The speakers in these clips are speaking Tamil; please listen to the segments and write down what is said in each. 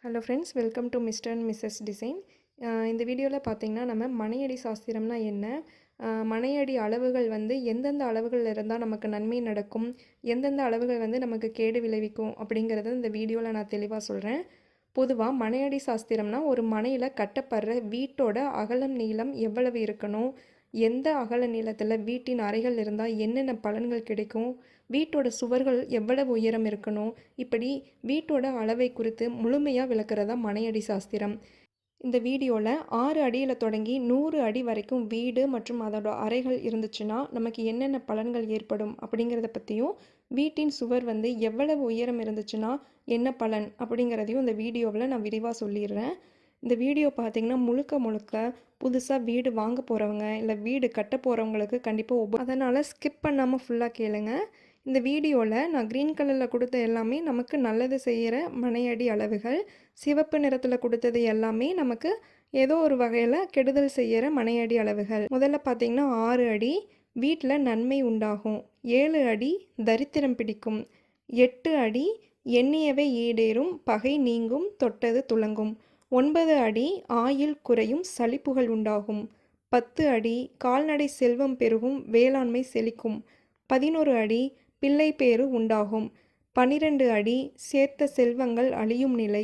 Hello friends, welcome to mister and missus design. இந்த வீடியோவில் பார்த்தீங்கன்னா நம்ம மனையடி சாஸ்திரம்னா என்ன, மனையடி அளவுகள் வந்து எந்தெந்த அளவுகள் இருந்தால் நமக்கு நன்மை நடக்கும், எந்தெந்த அளவுகள் வந்து நமக்கு கேடு விளைவிக்கும் அப்படிங்கிறத இந்த வீடியோவில் நான் தெளிவாக சொல்கிறேன். பொதுவாக மனையடி சாஸ்திரம்னா ஒரு மனையில் கட்டப்படுற வீட்டோட அகலம் நீளம் எவ்வளவு இருக்கணும், எந்த அகல நீளத்தில் வீட்டின் அறைகள் இருந்தால் என்னென்ன பலன்கள் கிடைக்கும், வீட்டோட சுவர்கள் எவ்வளவு உயரம் இருக்கணும், இப்படி வீட்டோட அளவை குறித்து முழுமையாக விளக்குறதா மனையடி சாஸ்திரம். இந்த வீடியோவில் 6 அடியில் தொடங்கி 100 அடி வரைக்கும் வீடு மற்றும் அதோட அறைகள் இருந்துச்சுன்னா நமக்கு என்னென்ன பலன்கள் ஏற்படும் அப்படிங்கிறத பற்றியும், வீட்டின் சுவர் வந்து எவ்வளவு உயரம் இருந்துச்சுன்னா என்ன பலன் அப்படிங்கிறதையும் இந்த வீடியோவில் நான் விரிவாக சொல்லிடுறேன். இந்த வீடியோ பார்த்திங்கன்னா முழுக்க முழுக்க புதுசாக வீடு வாங்க போகிறவங்க இல்லை வீடு கட்ட போகிறவங்களுக்கு கண்டிப்பாக அதனால் ஸ்கிப் பண்ணாமல் ஃபுல்லாக கேளுங்க. இந்த வீடியோவில் நான் க்ரீன் கலரில் கொடுத்த எல்லாமே நமக்கு நல்லது செய்கிற மனையடி அளவுகள், சிவப்பு நிறத்தில் கொடுத்தது எல்லாமே நமக்கு ஏதோ ஒரு வகையில் கெடுதல் செய்கிற மனையடி அளவுகள். முதல்ல பார்த்திங்கன்னா 6 அடி வீட்டில் நன்மை உண்டாகும், 7 அடி தரித்திரம் பிடிக்கும், 8 அடி எண்ணியவை ஈடேறும் பகை நீங்கும் தொட்டது துலங்கும், 9 அடி ஆயுள் குறையும் சலிப்புகள் உண்டாகும், 10 அடி கால்நடை செல்வம் பெருகும் வேளாண்மை செழிக்கும், 11 அடி பிள்ளை பேறு உண்டாகும், 12 அடி சேர்த்த செல்வங்கள் அழியும் நிலை,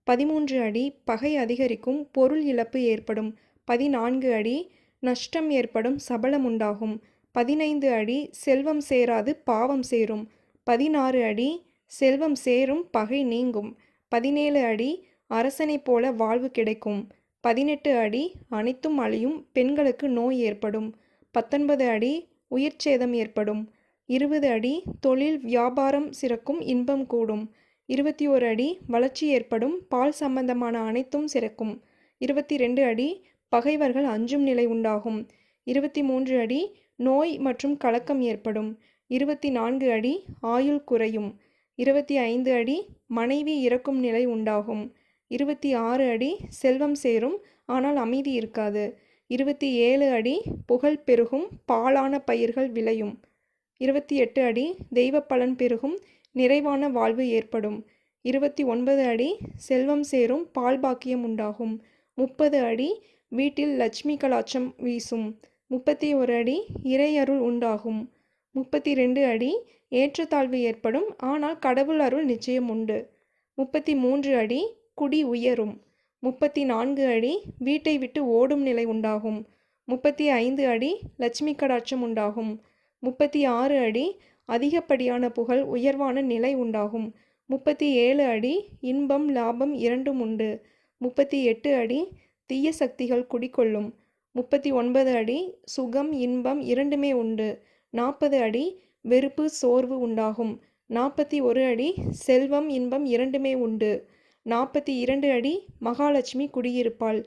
13 அடி பகை அதிகரிக்கும் பொருள் இழப்பு ஏற்படும், 14 அடி நஷ்டம் ஏற்படும் சபலம் உண்டாகும், 15 அடி செல்வம் சேராது பாவம் சேரும், 16 அடி செல்வம் சேரும் பகை நீங்கும், 17 அடி அரசனை போல வாழ்வு கிடைக்கும், 18 அடி அனைத்தும் அழியும் பெண்களுக்கு நோய் ஏற்படும், 19 அடி உயிர்ச்சேதம் ஏற்படும், 20 அடி தொழில் வியாபாரம் சிறக்கும் இன்பம் கூடும், 21 அடி வளர்ச்சி ஏற்படும் பால் சம்பந்தமான அனைத்தும் சிறக்கும், 22 அடி பகைவர்கள் அஞ்சும் நிலை உண்டாகும், 23 அடி நோய் மற்றும் கலக்கம் ஏற்படும், 24 அடி ஆயுள் குறையும், 25 அடி மனைவி இறக்கும் நிலை உண்டாகும், 26 அடி செல்வம் சேரும் ஆனால் அமைதி இருக்காது, 27 அடி புகழ் பெருகும் பாலான பயிர்கள் விளையும், 28 அடி தெய்வ பலன் பெருகும் நிறைவான வாழ்வு ஏற்படும், 29 அடி செல்வம் சேரும் பால் பாக்கியம் உண்டாகும், 30 அடி வீட்டில் லட்சுமி கலாட்சம் வீசும், 31 அடி இறையருள் உண்டாகும், 32 அடி ஏற்றத்தாழ்வு ஏற்படும் ஆனால் கடவுள் அருள் நிச்சயம் உண்டு, 33 அடி குடி உயரும், 34 அடி வீட்டை விட்டு ஓடும் நிலை உண்டாகும், 35 அடி லட்சுமி கடாட்சம் உண்டாகும், 36 அடி அதிகப்படியான புகழ் உயர்வான நிலை உண்டாகும், 37 அடி இன்பம் லாபம் இரண்டும் உண்டு, 38 அடி தீய சக்திகள் குடிக்கொள்ளும், 39 அடி சுகம் இன்பம் இரண்டுமே உண்டு, 40 அடி வெறுப்பு சோர்வு உண்டாகும், 41 அடி செல்வம் இன்பம் இரண்டுமே உண்டு, 42 அடி மகாலட்சுமி குடியிருப்பாள்,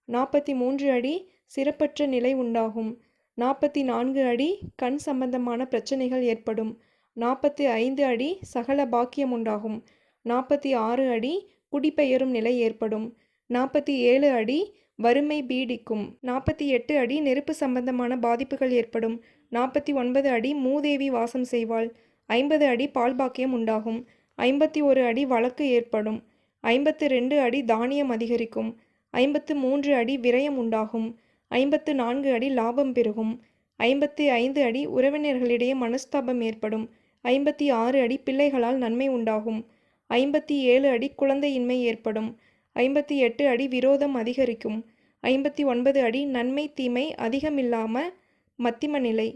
43 அடி சிறப்பற்ற நிலை உண்டாகும், 44 அடி கண் சம்பந்தமான பிரச்சனைகள் ஏற்படும், 45 அடி சகல பாக்கியம் உண்டாகும், 46 அடி குடிபெயரும் நிலை ஏற்படும், 47 அடி வறுமை பீடிக்கும், 48 அடி நெருப்பு சம்பந்தமான பாதிப்புகள் ஏற்படும், 49 அடி மூதேவி வாசம் செய்வாள், 50 அடி பால் பாக்கியம் உண்டாகும், 51 அடி வழக்கு ஏற்படும், 52 அடி தானியம் அதிகரிக்கும், 53 அடி விரயம் உண்டாகும், 54 அடி லாபம் பெருகும், 55 அடி உறவினர்களிடையே மனஸ்தாபம் ஏற்படும், 56 அடி பிள்ளைகளால் நன்மை உண்டாகும், 57 அடி குழந்தையின்மை ஏற்படும், 58 அடி விரோதம் அதிகரிக்கும், 59 அடி நன்மை தீமை அதிகமில்லாம மத்திம நிலை,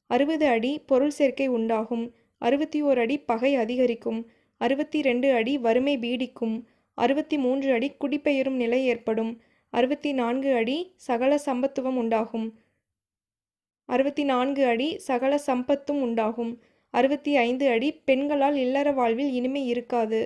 60 அடி பொருள் சேர்க்கை உண்டாகும், 61 அடி பகை அதிகரிக்கும், 62 அடி வறுமை பீடிக்கும், 63 அடி குடிபெயரும் நிலை ஏற்படும், 64 அடி சகல சம்பத்துவம் உண்டாகும், 64 அடி சகல சம்பத்தும் உண்டாகும், 65 அடி பெண்களால் இல்லற வாழ்வில் இனிமை இருக்காது,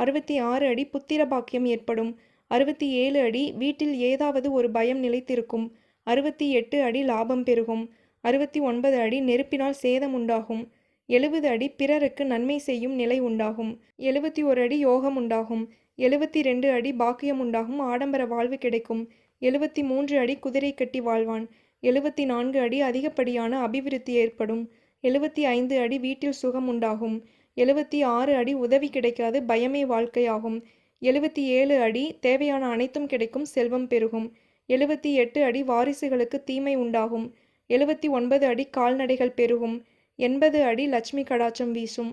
66 அடி புத்திர பாக்கியம் ஏற்படும், 67 அடி வீட்டில் ஏதாவது ஒரு பயம் நிலைத்திருக்கும், 68 அடி லாபம் பெருகும், 69 அடி நெருப்பினால் சேதம் உண்டாகும், 70 அடி பிறருக்கு நன்மை செய்யும் நிலை உண்டாகும், 71 அடி யோகம் உண்டாகும், 72 அடி பாக்கியம் உண்டாகும் ஆடம்பர வாழ்வு கிடைக்கும், 73 அடி குதிரை கட்டி வாழ்வான், 74 அடி அதிகப்படியான அபிவிருத்தி ஏற்படும், 75 அடி வீட்டில் சுகம் உண்டாகும், 76 அடி உதவி கிடைக்காது பயமே வாழ்க்கையாகும், 77 அடி தேவையான அனைத்தும் கிடைக்கும், செல்வம் பெருகும். 78 அடி வாரிசுகளுக்கு தீமை உண்டாகும். 79 அடி கால்நடைகள் பெருகும். 80 அடி லட்சுமி கடாட்சம் வீசும்.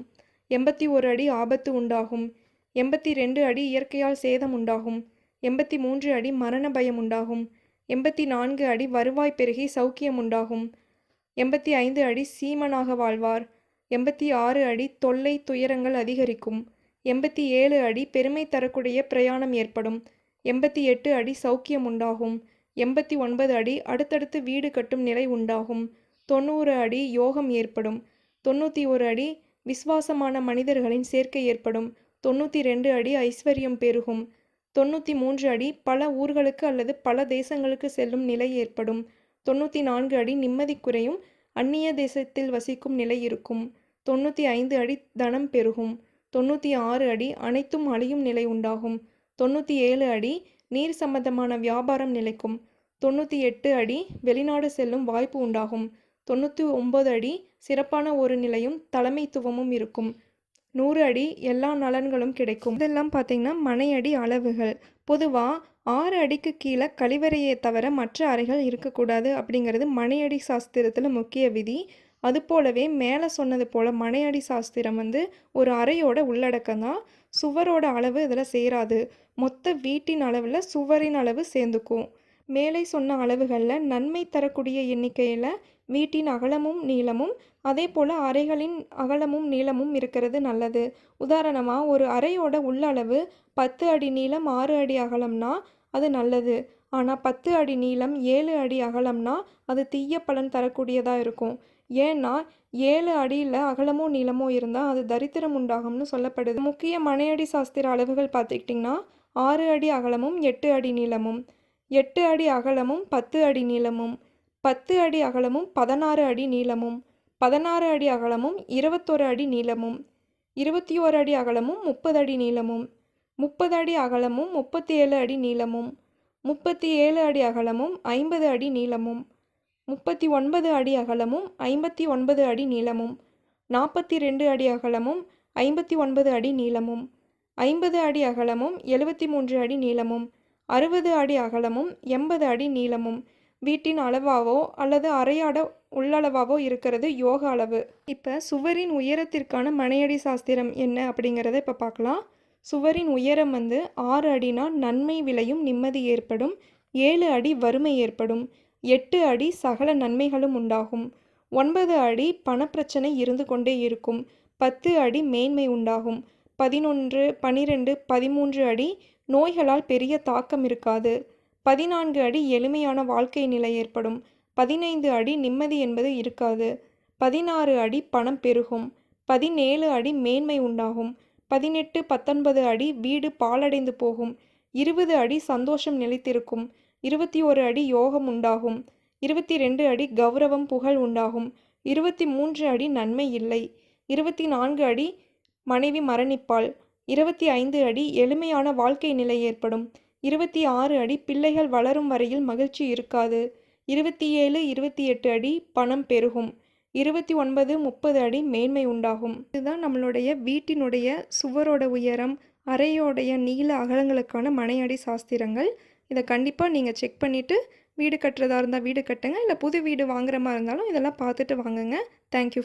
81 அடி ஆபத்து உண்டாகும். 82 அடி இயற்கையால் சேதம் உண்டாகும். 83 அடி மரண பயம் உண்டாகும். 84 அடி வருவாய் பெருகி சௌக்கியம் உண்டாகும். 85 அடி சீமனாக வாழ்வார். 86 அடி தொல்லை துயரங்கள் அதிகரிக்கும். 87 அடி பெருமை தரக்கூடிய பிரயாணம் ஏற்படும். 88 அடி சௌக்கியம் உண்டாகும். 89 அடி அடுத்தடுத்து வீடு கட்டும் நிலை உண்டாகும். 90 அடி யோகம் ஏற்படும். 91 அடி விசுவாசமான மனிதர்களின் சேர்க்கை ஏற்படும். 92 அடி ஐஸ்வர்யம் பெருகும். 93 அடி பல ஊர்களுக்கு அல்லது பல தேசங்களுக்கு செல்லும் நிலை ஏற்படும். 94 அடி நிம்மதி குறையும், அந்நிய தேசத்தில் வசிக்கும் நிலை இருக்கும். 95 அடி தனம் பெருகும். 96 அடி அனைத்தும் அழியும் நிலை உண்டாகும். 97 அடி நீர் சம்பந்தமான வியாபாரம் நிலைக்கும். 98 அடி வெளிநாடு செல்லும் வாய்ப்பு உண்டாகும். 99 அடி சிறப்பான ஒரு நிலையும் தலைமைத்துவமும் இருக்கும். 100 அடி எல்லா நலன்களும் கிடைக்கும். இதெல்லாம் பார்த்தீங்கன்னா மனையடி அளவுகள். பொதுவாக 6 அடிக்கு கீழே கழிவறையை தவிர மற்ற அறைகள் இருக்கக்கூடாது அப்படிங்கிறது மனையடி சாஸ்திரத்தில் முக்கிய விதி. அதுபோலவே மேலே சொன்னது போல் மனையடி சாஸ்திரம் ஒரு அறையோட உள்ளடக்கம் தான். சுவரோட அளவு இதில் சேராது. மொத்த வீட்டின் அளவில் சுவரின் அளவு சேர்ந்துக்கும். மேலே சொன்ன அளவுகளில் நன்மை தரக்கூடிய எண்ணிக்கையில் வீட்டின் அகலமும் நீளமும் அதே போல் அறைகளின் அகலமும் நீளமும் இருக்கிறது நல்லது. உதாரணமாக ஒரு அறையோட உள்ளளவு 10 அடி நீளம் 6 அடி அகலம்னா அது நல்லது. ஆனால் 10 அடி நீளம் 7 அடி அகலம்னா அது தீய பலன் தரக்கூடியதாக இருக்கும். ஏன்னா 7 அடியில் அகலமோ நீளமோ இருந்தால் அது தரித்திரம் உண்டாகும்னு சொல்லப்படுது. முக்கிய மனையடி சாஸ்திர அளவுகள் பார்த்துக்கிட்டிங்கன்னா 6 அடி அகலமும் 8 அடி நீளமும், 8 அடி அகலமும் 10 அடி நீளமும், 10 அடி அகலமும் 16 அடி நீளமும், 16 அடி அகலமும் 21 அடி நீளமும், 21 அடி அகலமும் 30 அடி நீளமும், 30 அடி அகலமும் 37 அடி நீளமும், 37 அடி அகலமும் 50 அடி நீளமும், 39 அடி அகலமும் 59 அடி நீளமும், 42 அடி அகலமும் 59 அடி நீளமும், 50 அடி அகலமும் 73 அடி நீளமும், 60 அடி அகலமும் 80 அடி நீளமும் வீட்டின் அளவாவோ அல்லது அறையாட உள்ளளவாவோ இருக்கிறது யோக அளவு. இப்போ சுவரின் உயரத்திற்கான மனையடி சாஸ்திரம் என்ன அப்படிங்கிறத இப்போ பார்க்கலாம். சுவரின் உயரம் 6 அடினா நன்மை விளையும், நிம்மதி ஏற்படும். 7 அடி வறுமை ஏற்படும். 8 அடி சகல நன்மைகளும் உண்டாகும். 9 அடி பணப்பிரச்சனை இருந்து கொண்டே இருக்கும். 10 அடி மேன்மை உண்டாகும். 11, 12, 13 அடி நோய்களால் பெரிய தாக்கம் இருக்காது. 14 அடி எளிமையான வாழ்க்கை நிலை ஏற்படும். 15 அடி நிம்மதி என்பது இருக்காது. 16 அடி பணம் பெருகும். 17 அடி மேன்மை உண்டாகும். 18, 19 அடி வீடு பாழடைந்து போகும். 20 அடி சந்தோஷம் நிலைத்திருக்கும். 21 அடி யோகம் உண்டாகும். 22 அடி கௌரவம் புகழ் உண்டாகும். 23 அடி நன்மை இல்லை. 24 அடி மனைவி மரணிப்பாள். 25 அடி எளிமையான வாழ்க்கை நிலை ஏற்படும். 26 அடி பிள்ளைகள் வளரும் வரையில் மகிழ்ச்சி இருக்காது. 27, 28 அடி பணம் பெருகும். 29, 30 அடி மேன்மை உண்டாகும். இதுதான் நம்மளுடைய வீட்டினுடைய சுவரோட உயரம், அறையோடைய நீள அகலங்களுக்கான மனையடி சாஸ்திரங்கள். இதை கண்டிப்பாக நீங்கள் செக் பண்ணிவிட்டு வீடு கட்டுறதா இருந்தால் வீடு கட்டுங்க, இல்லை புது வீடு வாங்குற மாதிரி இருந்தாலும் இதெல்லாம் பார்த்துட்டு வாங்குங்க. தேங்க்யூ.